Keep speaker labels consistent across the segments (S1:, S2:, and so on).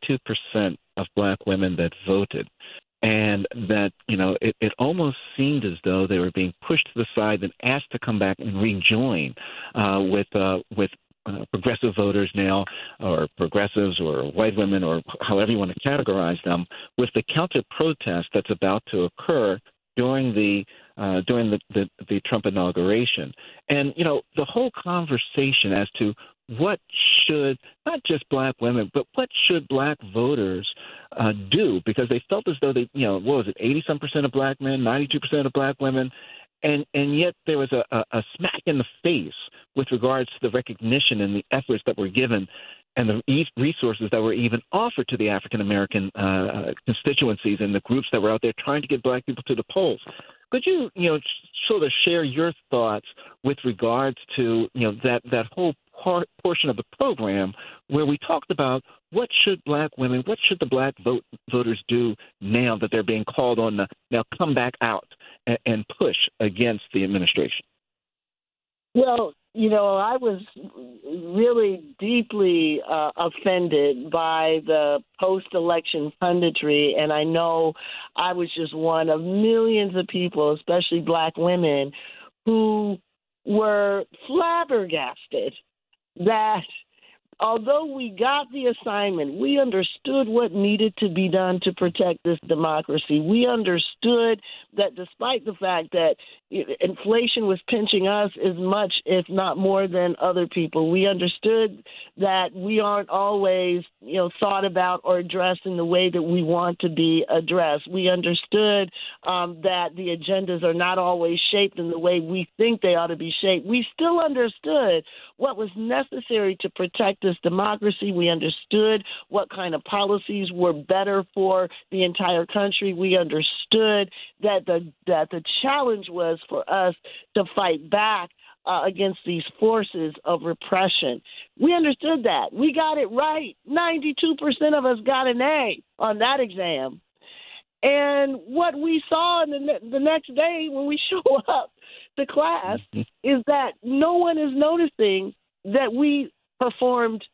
S1: of black women that voted. And that, it almost seemed as though they were being pushed to the side and asked to come back and rejoin with progressive voters now, or progressives, or white women, or however you want to categorize them, with the counter-protest that's about to occur during the Trump inauguration. And, the whole conversation as to what should, not just black women, but what should black voters do? Because they felt as though they, what was it, 80-some% of black men, 92% of black women, and yet there was a smack in the face with regards to the recognition and the efforts that were given and the resources that were even offered to the African-American constituencies and the groups that were out there trying to get black people to the polls. Could you, sort of share your thoughts with regards to, that whole portion of the program where we talked about what should black women, what should the black voters do now that they're being called on to now come back out and push against the administration?
S2: Well, I was really deeply offended by the post-election punditry, and I know I was just one of millions of people, especially black women, who were flabbergasted that although we got the assignment, we understood what needed to be done to protect this democracy. We understood that despite the fact that inflation was pinching us as much, if not more, than other people, we understood that we aren't always, thought about or addressed in the way that we want to be addressed. We understood that the agendas are not always shaped in the way we think they ought to be shaped. We still understood what was necessary to protect this democracy. We understood what kind of policies were better for the entire country. We understood that the challenge was for us to fight back against these forces of repression. We understood that. We got it right. 92% of us got an A on that exam. And what we saw in the next day when we show up to class is that no one is noticing that we performed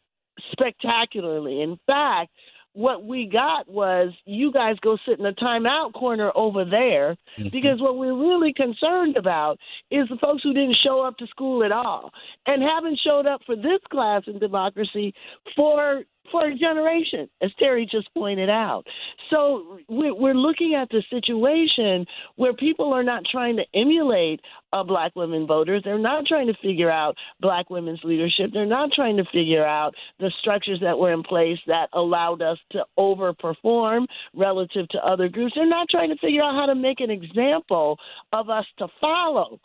S2: spectacularly. In fact, what we got was, you guys go sit in the timeout corner over there, because what we're really concerned about is the folks who didn't show up to school at all and haven't showed up for this class in democracy for a generation, as Terry just pointed out. So we're looking at the situation where people are not trying to emulate black women voters. They're not trying to figure out black women's leadership. They're not trying to figure out the structures that were in place that allowed us to overperform relative to other groups. They're not trying to figure out how to make an example of us to follow.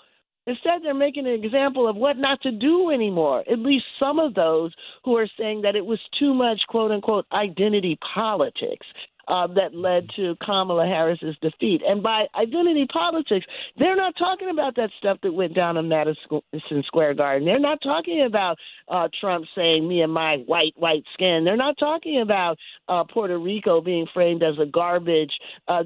S2: Instead, they're making an example of what not to do anymore, at least some of those who are saying that it was too much, quote unquote, identity politics that led to Kamala Harris's defeat. And by identity politics, they're not talking about that stuff that went down in Madison Square Garden. They're not talking about Trump saying, me and my white skin. They're not talking about Puerto Rico being framed as a garbage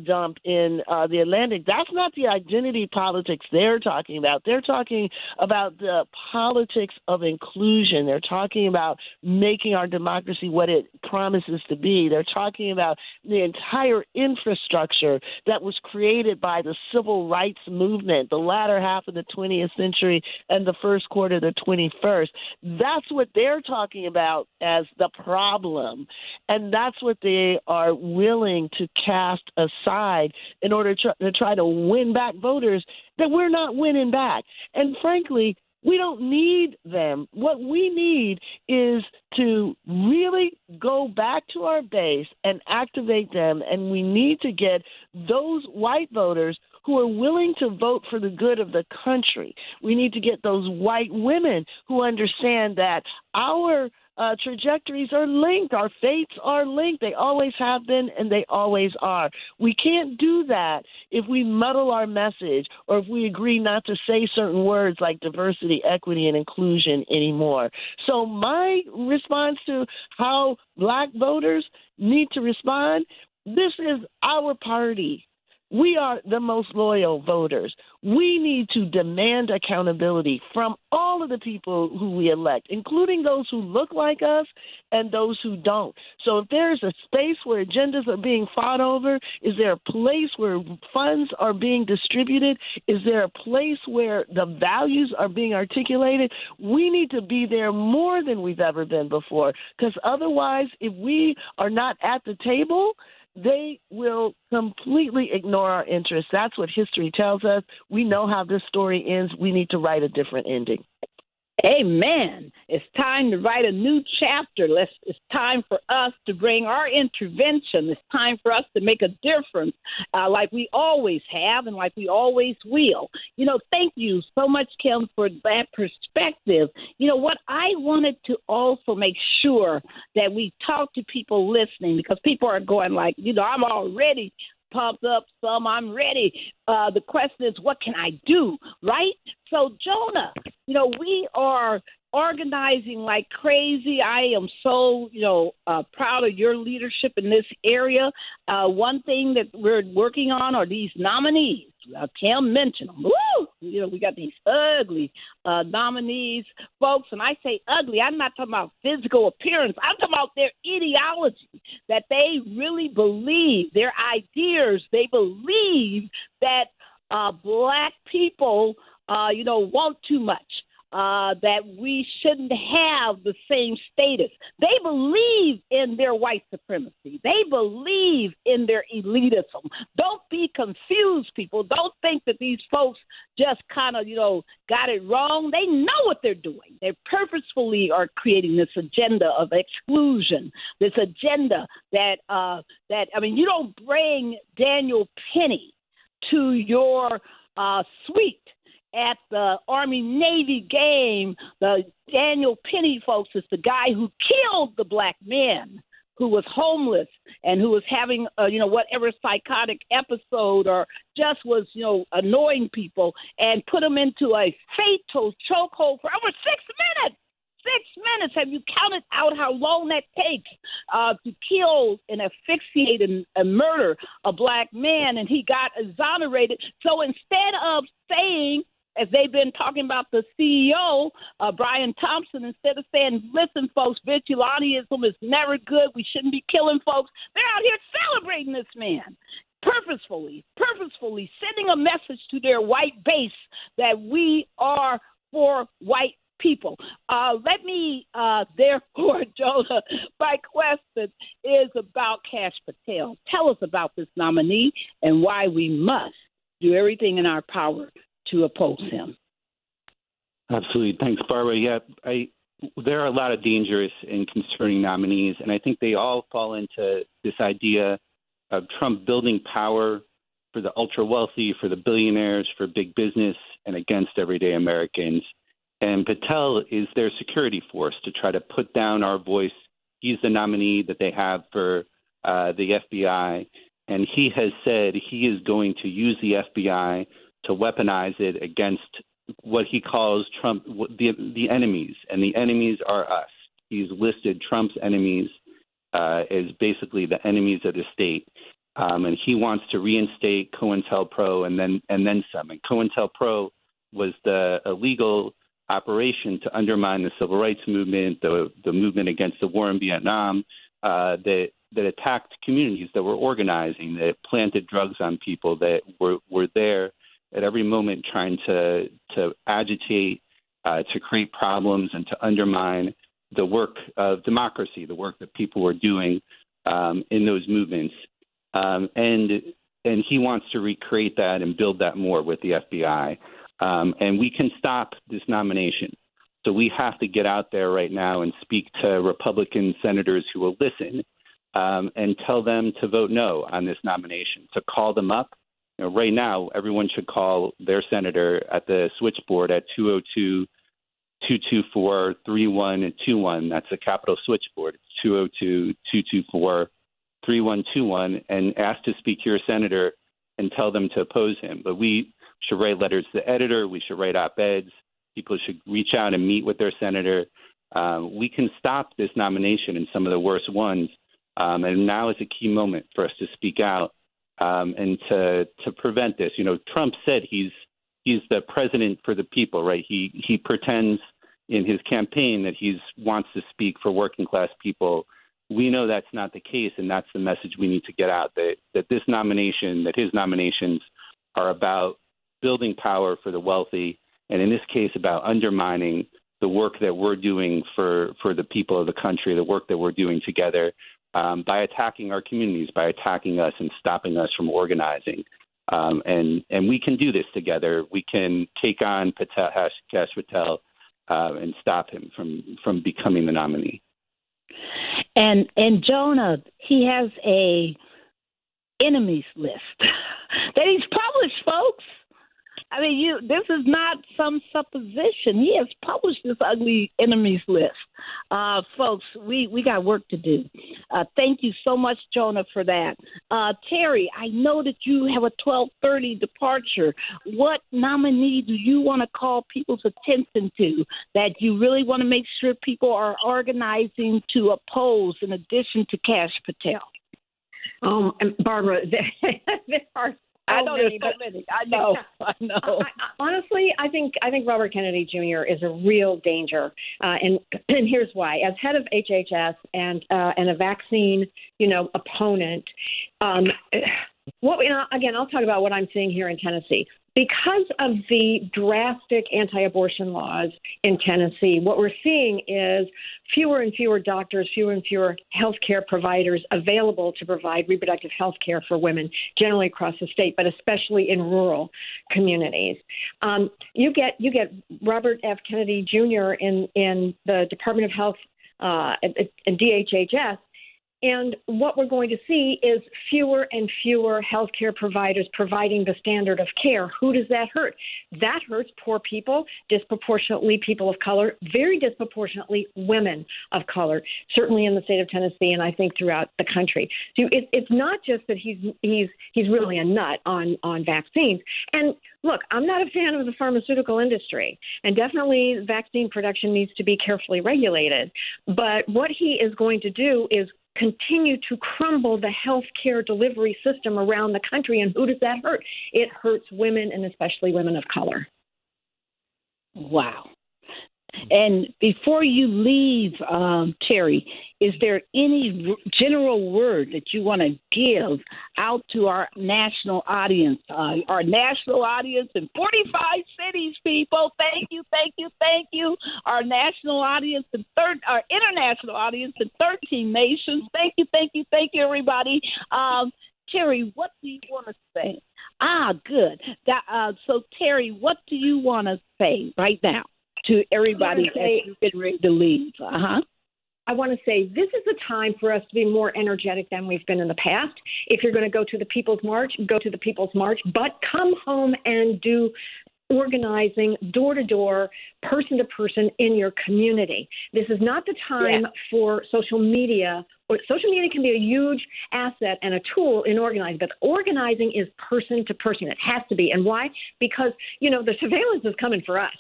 S2: dump in the Atlantic. That's not the identity politics they're talking about. They're talking about the politics of inclusion. They're talking about making our democracy what it promises to be. They're talking about the entire infrastructure that was created by the civil rights movement, the latter half of the 20th century and the first quarter of the 21st. That's what they're talking about as the problem. And that's what they are willing to cast aside in order to try to win back voters that we're not winning back. And frankly, we don't need them. What we need is to really go back to our base and activate them, and we need to get those white voters who are willing to vote for the good of the country. We need to get those white women who understand that our trajectories are linked. Our fates are linked. They always have been, and they always are. We can't do that if we muddle our message or if we agree not to say certain words like diversity, equity, and inclusion anymore. So my response to how black voters need to respond, this is our party. We are the most loyal voters. We need to demand accountability from all of the people who we elect, including those who look like us and those who don't. So if there's a space where agendas are being fought over, is there a place where funds are being distributed? Is there a place where the values are being articulated? We need to be there more than we've ever been before, because otherwise, if we are not at the table, they will completely ignore our interests. That's what history tells us. We know how this story ends. We need to write a different ending.
S3: Amen. It's time to write a new chapter. It's time for us to bring our intervention. It's time for us to make a difference like we always have and like we always will. Thank you so much, Kim, for that perspective. What I wanted to also make sure that we talk to people listening, because people are going like, I'm already pumped up, I'm ready. The question is, what can I do, right? So, Jonah, we are organizing like crazy. I am so, proud of your leadership in this area. One thing that we're working on are these nominees. Kim mentioned them. Woo! We got these ugly nominees, folks. And I say ugly, I'm not talking about physical appearance. I'm talking about their ideology, that they really believe, their ideas. They believe that Black people, want too much. That we shouldn't have the same status. They believe in their white supremacy. They believe in their elitism. Don't be confused, people. Don't think that these folks just kind of, got it wrong. They know what they're doing. They purposefully are creating this agenda of exclusion, this agenda that you don't bring Daniel Penny to your suite at the Army-Navy game. The Daniel Penny, folks, is the guy who killed the Black man who was homeless and who was having, whatever psychotic episode or just was, annoying people, and put him into a fatal chokehold for over 6 minutes. 6 minutes. Have you counted out how long that takes to kill and asphyxiate and murder a Black man? And he got exonerated. So instead of saying, as they've been talking about the CEO, Brian Thompson, instead of saying, listen, folks, vigilantism is never good, we shouldn't be killing folks, they're out here celebrating this man. Purposefully sending a message to their white base that we are for white people. Let me, therefore, Jonah, my question is about Kash Patel. Tell us about this nominee and why we must do everything in our power to oppose him.
S4: Absolutely. Thanks, Barbara. Yeah, there are a lot of dangerous and concerning nominees, and I think they all fall into this idea of Trump building power for the ultra-wealthy, for the billionaires, for big business, and against everyday Americans. And Patel is their security force to try to put down our voice. He's the nominee that they have for the FBI, and he has said he is going to use the FBI to weaponize it against what he calls Trump, the enemies, and the enemies are us. He's listed Trump's enemies as basically the enemies of the state, and he wants to reinstate COINTELPRO and then some. And COINTELPRO was the illegal operation to undermine the civil rights movement, the movement against the war in Vietnam, that attacked communities that were organizing, that planted drugs on people, that were there at every moment trying to agitate, to create problems, and to undermine the work of democracy, the work that people were doing in those movements. And he wants to recreate that and build that more with the FBI. And we can stop this nomination. So we have to get out there right now and speak to Republican senators who will listen and tell them to vote no on this nomination, to call them up. Right now, everyone should call their senator at the switchboard at 202-224-3121. That's the Capitol switchboard. It's 202-224-3121, and ask to speak to your senator and tell them to oppose him. But we should write letters to the editor. We should write op-eds. People should reach out and meet with their senator. We can stop this nomination and some of the worst ones. And now is a key moment for us to speak out and to prevent this. Trump said he's the president for the people, right? He pretends in his campaign that he wants to speak for working class people. We know that's not the case, and that's the message we need to get out, that his nominations are about building power for the wealthy, and in this case about undermining the work that we're doing for the people of the country, the work that we're doing together, by attacking our communities, by attacking us and stopping us from organizing. And we can do this together. We can take on Kash Patel and stop him from becoming the nominee.
S3: And Jonah, he has a enemies list that he's published, folks. I mean, this is not some supposition. He has published this ugly enemies list. Folks, we got work to do. Thank you so much, Jonah, for that. Terry, I know that you have a 12:30 departure. What nominee do you want to call people's attention to that you really want to make sure people are organizing to oppose in addition to Kash Patel?
S5: And Barbara, there are
S3: I know there's so many. I know.
S5: Honestly, I think Robert Kennedy Jr. is a real danger, and here's why. As head of HHS and a vaccine, opponent, again, I'll talk about what I'm seeing here in Tennessee. Because of the drastic anti-abortion laws in Tennessee, what we're seeing is fewer and fewer doctors, fewer and fewer healthcare providers available to provide reproductive health care for women, generally across the state, but especially in rural communities. You get Robert F. Kennedy Jr. in the Department of Health and DHHS. And what we're going to see is fewer and fewer healthcare providers providing the standard of care. Who does that hurt? That hurts poor people, disproportionately people of color, very disproportionately women of color, certainly in the state of Tennessee and I think throughout the country. So it's not just that he's really a nut on vaccines. And look, I'm not a fan of the pharmaceutical industry, and definitely vaccine production needs to be carefully regulated. But what he is going to do is continue to crumble the health care delivery system around the country. And who does that hurt? It hurts women, and especially women of color.
S3: Wow. And before you leave, Terry, is there any general word that you want to give out to our national audience? Our national audience in 45 cities, people. Thank you. Our national audience our international audience in 13 nations. Thank you, everybody. Terry, what do you want to say? Good. So, Terry, what do you want to say right now to everybody as you've been ready to leave?
S5: I want to say this is a time for us to be more energetic than we've been in the past. If you're going to go to the People's March, go to the People's March, but come home and do organizing door to door, person to person in your community. This is not the time for social media. Social media can be a huge asset and a tool in organizing, but organizing is person to person. It has to be. And why? Because, the surveillance is coming for us.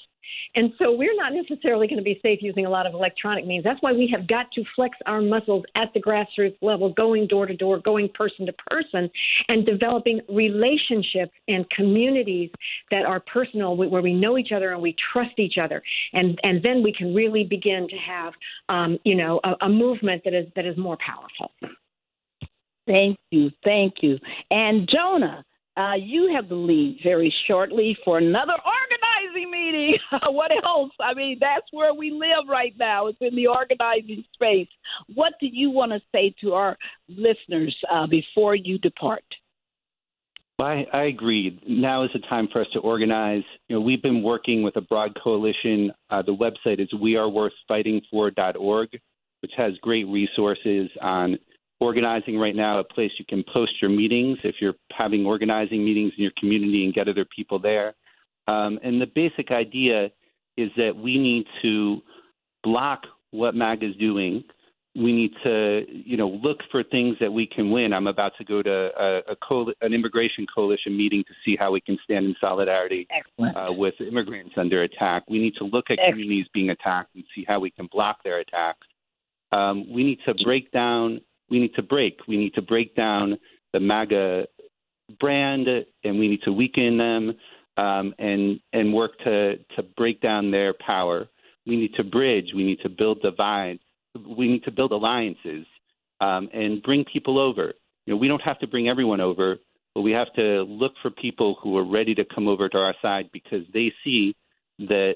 S5: And so we're not necessarily going to be safe using a lot of electronic means. That's why we have got to flex our muscles at the grassroots level, going door to door, going person to person, and developing relationships and communities that are personal, where we know each other and we trust each other. And then we can really begin to have, a movement that is more powerful.
S3: Thank you. And Jonah, you have to leave very shortly for another organizing meeting. What else? I mean, that's where we live right now. It's in the organizing space. What do you want to say to our listeners before you depart?
S4: I agree. Now is the time for us to organize. We've been working with a broad coalition. The website is weareworthfightingfor.org, which has great resources on organizing right now, a place you can post your meetings if you're having organizing meetings in your community and get other people there. And the basic idea is that we need to block what MAGA is doing. We need to, look for things that we can win. I'm about to go to an immigration coalition meeting to see how we can stand in solidarity with immigrants under attack. We need to look at communities being attacked and see how we can block their attacks. We need to break down the MAGA brand, and we need to weaken them and work to break down their power. We need to bridge. We need to build divides. We need to build alliances and bring people over. We don't have to bring everyone over, but we have to look for people who are ready to come over to our side because they see that